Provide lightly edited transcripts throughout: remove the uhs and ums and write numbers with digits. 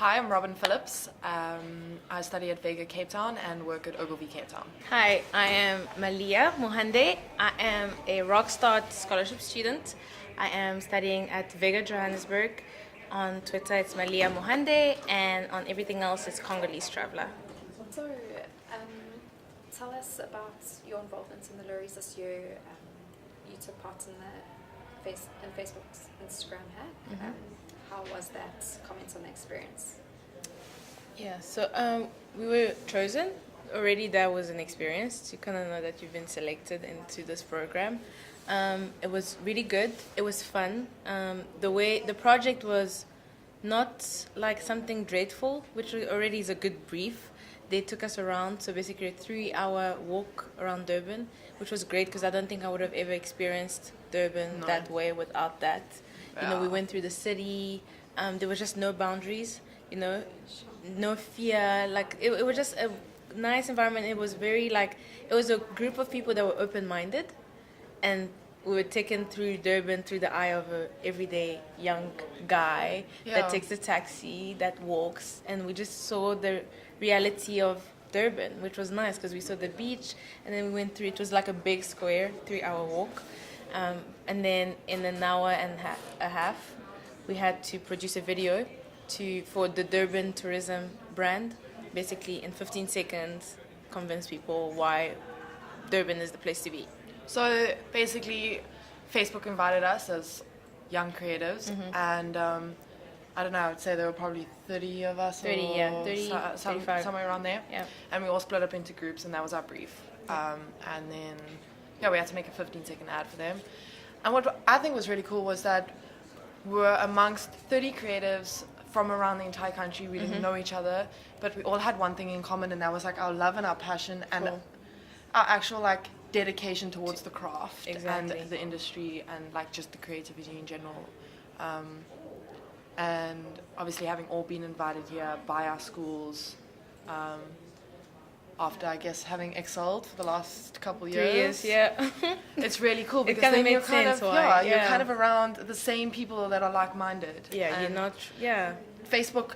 Hi, I'm Robin Phillips. I study at Vega Cape Town and work at Ogilvy Cape Town. Hi, I am Malia Mohande. I am a Rockstart scholarship student. I am studying at Vega Johannesburg. On Twitter, it's Malia Mohande, and on everything else, it's Congolese Traveler. So, tell us about your involvement in the lorries this year. You took part in the Facebook's Instagram hack. How was that? Comments on the experience. Yeah, so we were chosen. Already that was an experience to kind of know that you've been selected into this program. It was really good. It was fun. The project was not like something dreadful, which already is a good brief. They took us around, so basically a 3-hour walk around Durban, which was great because I don't think I would have ever experienced Durban that way without that. You know, we went through the city. There was just no boundaries, no fear. Like, it was just a nice environment. It was very, like, it was a group of people that were open-minded. And we were taken through Durban through the eye of an everyday young guy that takes a taxi, that walks. And we just saw the reality of Durban, which was nice because we saw the beach. And then we went through, it was like a big square, 3-hour walk. And then in an hour and a half, we had to produce a video for the Durban tourism brand. Basically, in 15 seconds, convince people why Durban is the place to be. So basically, Facebook invited us as young creatives, and I don't know, I would say there were probably 30 of us. 35. Somewhere around there. Yeah. And we all split up into groups, and that was our brief. And then, we had to make a 15-second ad for them. And what I think was really cool was that we were amongst 30 creatives from around the entire country. We didn't know each other, but we all had one thing in common, and that was like our love and our passion and our actual like dedication towards the craft and the industry and like just the creativity in general. And obviously having all been invited here by our schools, after I guess having excelled for the last couple of 3 years, yeah. It's really cool because kinda then you're makes kind sense of why, you're kind of around the same people that are like-minded. Yeah, and you're not, Facebook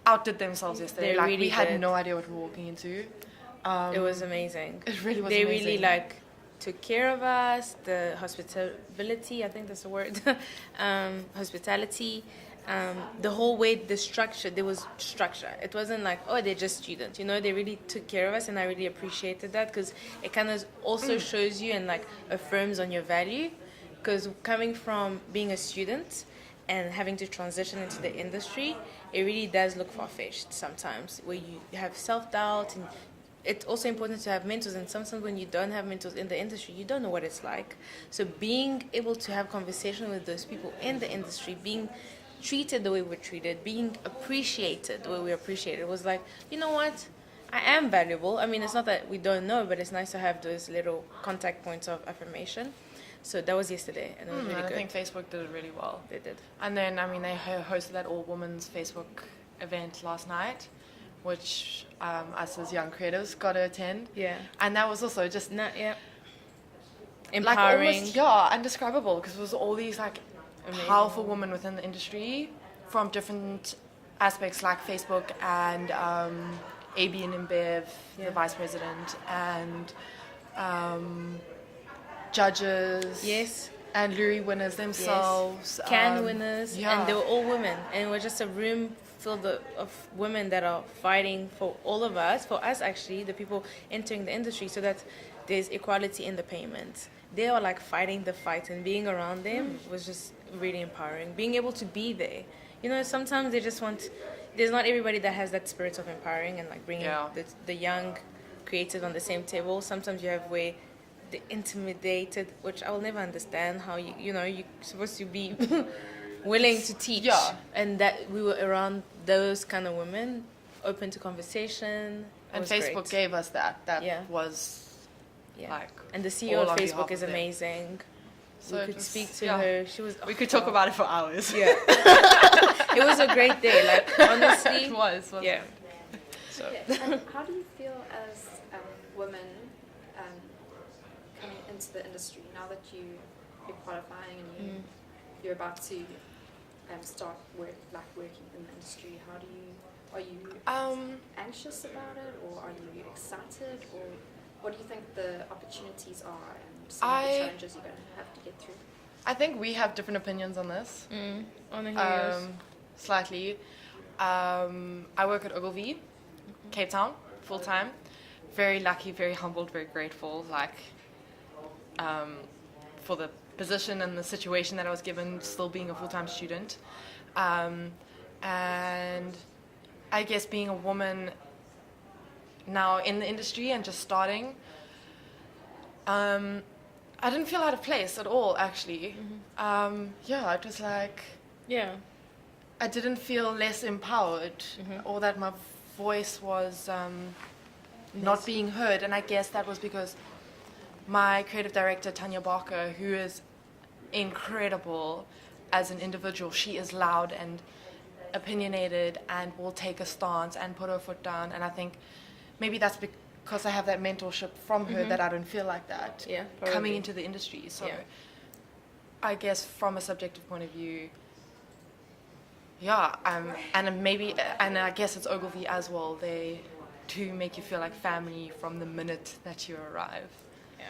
outdid themselves yesterday. They Like really we had did. no idea what we were walking into. It was amazing. It really was They amazing. really like took care of us. The hospitality, I think that's the word. Hospitality. The whole way, there was structure. It wasn't like, oh, they're just students. They really took care of us, and I really appreciated that because it kind of also shows you and like affirms on your value. Because coming from being a student and having to transition into the industry, it really does look far-fetched sometimes, where you have self-doubt, and it's also important to have mentors, and sometimes when you don't have mentors in the industry, you don't know what it's like. So being able to have conversation with those people in the industry, being treated the way we're treated, being appreciated the way we're appreciated, was like, you know what? I am valuable. I mean, it's not that we don't know, but it's nice to have those little contact points of affirmation. So that was yesterday, and it was really good. I think Facebook did it really well. They did. And then, I mean, they hosted that all-women's Facebook event last night, which us as young creatives got to attend. Yeah. And that was also just empowering. like almost, indescribable, because it was all these like amazing, powerful women within the industry from different aspects, like Facebook and AB and InBev, the vice president, and judges. Yes. And Lurie winners themselves. Yes. Can winners. Yeah. And they were all women. And it was just a room filled of women that are fighting for all of us, for us actually, the people entering the industry, so that there's equality in the payment. They are like fighting the fight, and being around them was just really empowering. Being able to be there. Sometimes they just there's not everybody that has that spirit of empowering and like bringing the young creatives on the same table. Sometimes you have the intimidated, which I will never understand how you're supposed to be willing to teach. Yeah. And that we were around those kind of women, open to conversation. And Facebook gave us that. That was like. And the CEO of Facebook is amazing. So we could speak to her. She was. We could talk about it for hours. Yeah. It was a great day. Like, honestly. It was. Yeah. So. And how do you feel as women coming into the industry now that you're qualifying and you're about to start working in the industry? Are you anxious about it, or are you excited, or what do you think the opportunities are and some of the challenges you're going to have to get through? I think we have different opinions on this. On the heroes. Slightly. I work at Ogilvy, Cape Town, full time. Very lucky, very humbled, very grateful, for the position and the situation that I was given, still being a full-time student. And I guess being a woman now in the industry and just starting, I didn't feel out of place at all, actually. It was like, I didn't feel less empowered, or that my voice was not being heard. And I guess that was because my creative director, Tanya Barker, who is incredible as an individual, she is loud and opinionated and will take a stance and put her foot down. And I think maybe that's because I have that mentorship from her that I don't feel like that coming into the industry. So I guess from a subjective point of view, and I guess it's Ogilvy as well, they do make you feel like family from the minute that you arrive.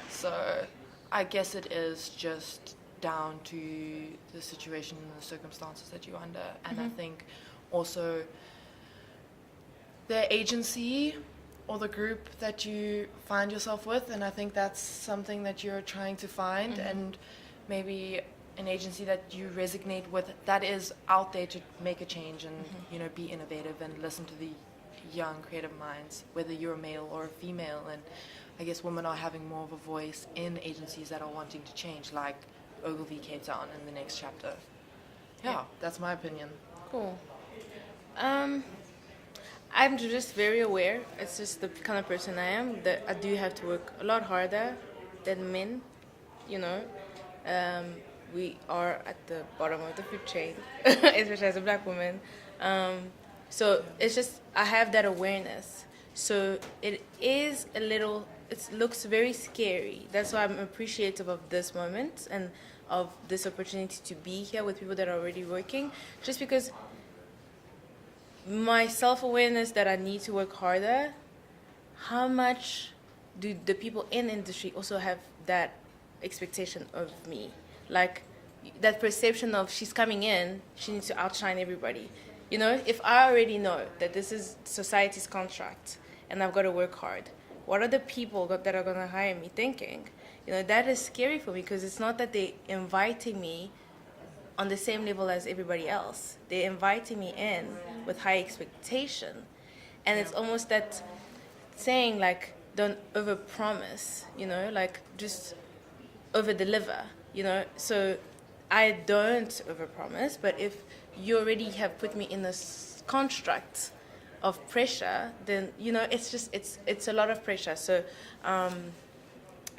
So I guess it is just down to the situation and the circumstances that you're under. And I think also the agency or the group that you find yourself with, and I think that's something that you're trying to find, and maybe an agency that you resonate with that is out there to make a change and be innovative and listen to the young creative minds, whether you're a male or a female. And I guess women are having more of a voice in agencies that are wanting to change, like Ogilvy Cape Town in the next chapter. That's my opinion. Cool. I'm just very aware. It's just the kind of person I am, that I do have to work a lot harder than men. We are at the bottom of the food chain, especially as a black woman. So it's just, I have that awareness. So it is it looks very scary. That's why I'm appreciative of this moment and of this opportunity to be here with people that are already working, just because my self-awareness that I need to work harder, how much do the people in the industry also have that expectation of me? Like that perception of she's coming in, she needs to outshine everybody. If I already know that this is society's contract and I've got to work hard, what are the people that are going to hire me thinking? That is scary for me, because it's not that they're inviting me on the same level as everybody else. They're inviting me in with high expectation. And it's almost that saying, like, don't overpromise, just over-deliver, So I don't overpromise, but if you already have put me in this construct of pressure, then, it's a lot of pressure. So,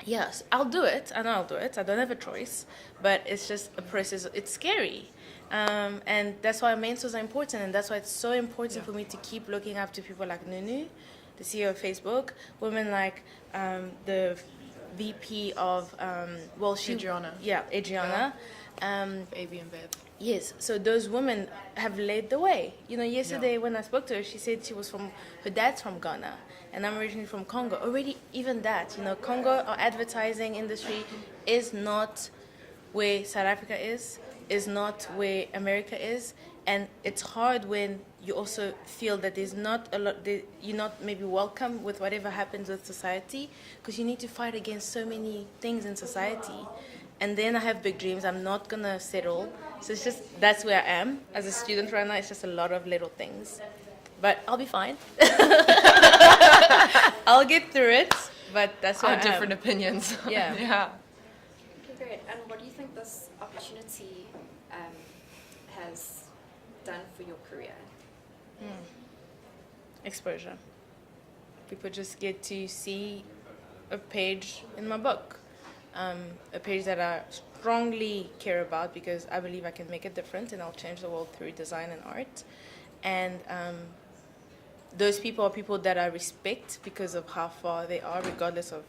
yes, I'll do it. I know I'll do it. I don't have a choice, but it's just a process. It's scary. And that's why mentors are important, and that's why it's so important for me to keep looking up to people like Nunu, the CEO of Facebook, women like the VP of, Adriana. Yeah, Adriana. Baby and Bev. Yes, so those women have led the way. Yesterday when I spoke to her, she said her dad's from Ghana, and I'm originally from Congo. Already, even that, Congo, our advertising industry is not where South Africa is not where America is, and it's hard when you also feel that there's not a lot, you're not maybe welcome with whatever happens with society, because you need to fight against so many things in society. And then I have big dreams. I'm not going to settle. So it's just, that's where I am as a student right now. It's just a lot of little things. But I'll be fine. I'll get through it. But that's where I am. Different opinions. Yeah. Okay, great. And what do you think this opportunity has done for your career? Exposure. People just get to see a page in my book. A page that I strongly care about, because I believe I can make a difference and I'll change the world through design and art. And those people are people that I respect because of how far they are, regardless of,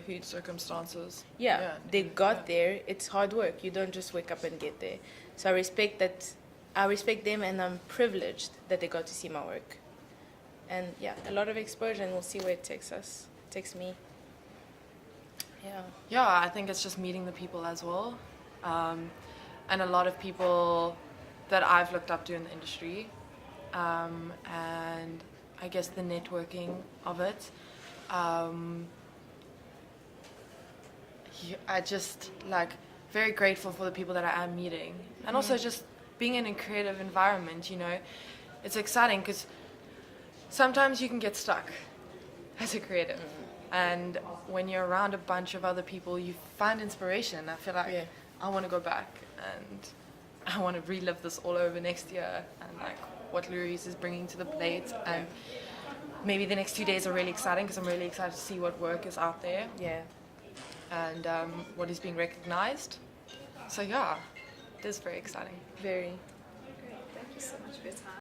who circumstances. They got there. It's hard work. You don't just wake up and get there. So I respect that I respect them, and I'm privileged that they got to see my work. And yeah, a lot of exposure, and we'll see where it takes us. Takes me. Yeah. Yeah, I think it's just meeting the people as well. And a lot of people that I've looked up to in the industry. And I guess the networking of it. I just like very grateful for the people that I am meeting. And also just being in a creative environment, you know. It's exciting because sometimes you can get stuck as a creative. And when you're around a bunch of other people, you find inspiration. I feel like I want to go back and I want to relive this all over next year, and like what Louise is bringing to the plate. And maybe the next 2 days are really exciting because I'm really excited to see what work is out there. Yeah. And what is being recognized. So yeah, it is very exciting. Very. Great. Thank you so much for your time.